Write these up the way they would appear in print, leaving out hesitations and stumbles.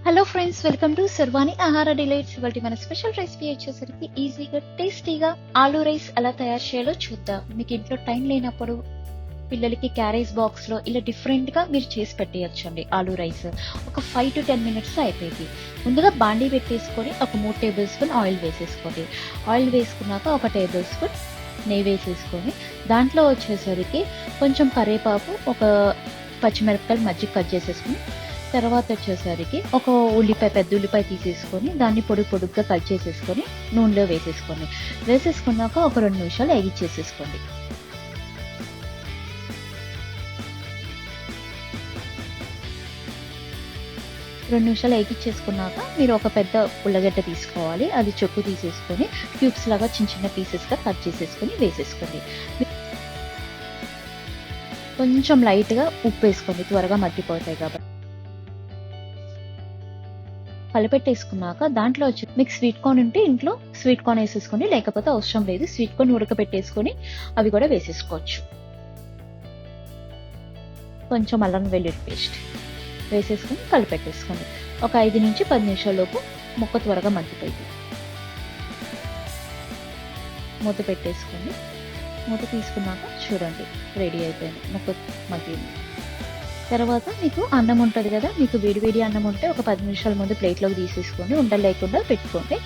Hello friends, welcome to సర్వాణి ఆహార delights. ఇవాళ మన స్పెషల్ రెసిపీ వచ్చేసరికి ఈజీగా టేస్టీగా ఆలూ రైస్ ఎలా తయారు చేయాలో చూద్దాం. మీకు ఇంట్లో టైం లేనప్పుడు పిల్లలకి క్యారేజ్ బాక్స్ లో ఇలా డిఫరెంట్ గా మీరు చేసి పెట్టేయచ్చండి. ఆలూ రైస్ ఒక 5 to 10 minutes అయిపోయింది. ముందుగా బాండీ పెట్టేసుకొని ఒక 3 tablespoon స్పూన్ ఆయిల్ వేసేసుకోండి. ఆయిల్ వేసుకున్నాక ఒక 1 tablespoon నెయ్యి వేసేసుకొని దాంట్లో వచ్చేసరికి కొంచెం కరివేపాకు, ఒక పచ్చిమిరపకాయలు మజ్జిగ కట్ చేసేసుకుని, తర్వాత వచ్చేసరికి ఒక ఉల్లిపాయ, పెద్ద ఉల్లిపాయ తీసేసుకొని దాన్ని పొడుగ్గా కట్ చేసేసుకొని నూనెలో వేసేసుకున్నాక ఒక 2 నిమిషాలు వేగిచ్చేసేసుకోండి. వేగిచ్చేసుకున్నాక మీరు ఒక పెద్ద ఉల్లగడ్డ తీసుకోవాలి. అది చెక్కు తీసేసుకొని క్యూబ్స్ లాగా చిన్న పీసెస్ గా కట్ చేసేసుకొని వేసేసుకోండి. కొంచెం లైట్ గా ఉప్పు వేసుకోండి, త్వరగా మగ్గిపోతాయి కాబట్టి. కలిపెట్టేసుకున్నాక దాంట్లో వచ్చి మీకు స్వీట్ కార్న్ ఉంటే ఇంట్లో స్వీట్ కార్న్ వేసేసుకోండి, లేకపోతే అవసరం లేదు. స్వీట్ కార్న్ ఉడకబెట్టేసుకొని అవి కూడా వేసేసుకోవచ్చు. కొంచెం అల్లం వెల్లుల్లి పేస్ట్ వేసేసుకొని కలిపెట్టేసుకోండి. ఒక 5 నుంచి 10 నిమిషాల లోపు ముక్క త్వరగా మగ్గిపోయింది. మూత పెట్టేసుకోండి. మూత తీసుకున్నాక చూడండి, రెడీ అయిపోయింది, ముక్క మగ్గింది. తర్వాత మీకు అన్నం ఉంటుంది కదా, మీకు వేడి అన్నం ఉంటే ఒక 10 నిమిషాల ముందు ప్లేట్లోకి తీసేసుకోండి, ఉండలు లేకుండా పెట్టుకోండి.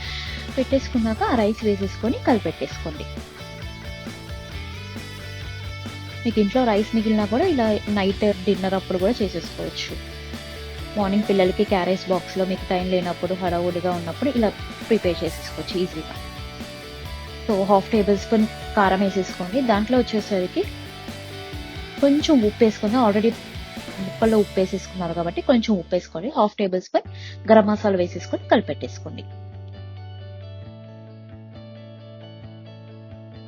పెట్టేసుకున్నాక ఆ రైస్ వేసేసుకొని కలిపెట్టేసుకోండి. మీకు ఇంట్లో రైస్ మిగిలినా కూడా ఇలా నైట్ డిన్నర్ అప్పుడు కూడా చేసేసుకోవచ్చు. మార్నింగ్ పిల్లలకి క్యారేజ్ బాక్స్లో మీకు టైం లేనప్పుడు, హడావుడిగా ఉన్నప్పుడు ఇలా ప్రిపేర్ చేసేసుకోవచ్చు ఈజీగా. సో 1/2 tablespoon కారం వేసేసుకోండి. దాంట్లో వచ్చేసరికి కొంచెం ఉప్పు వేసుకొని, ఆల్రెడీ ముక్కల్లో ఉప్పు వేసేసుకున్నారు కాబట్టి కొంచెం ఉప్పు వేసుకోండి. 1/2 tablespoon గరం మసాలా వేసేసుకొని కలిపెట్టేసుకోండి.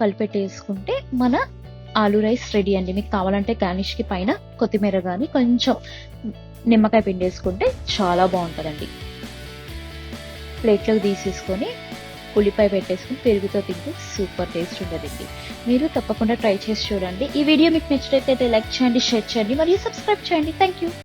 కలిపెట్టేసుకుంటే మన ఆలూ రైస్ రెడీ అండి. మీకు కావాలంటే గార్నిష్ కి పైన కొత్తిమీర కానీ కొంచెం నిమ్మకాయ పిండేసుకుంటే చాలా బాగుంటుందండి. ప్లేట్లోకి తీసేసుకొని ఉల్లిపాయ పెట్టేసుకుని పెరుగుతో తింటే సూపర్ టేస్ట్ ఉంటుందండి. మీరు తప్పకుండా ట్రై చేసి చూడండి. ఈ వీడియో మీకు నచ్చినట్లయితే లైక్ చేయండి, షేర్ చేయండి మరియు సబ్స్క్రైబ్ చేయండి. Thank you.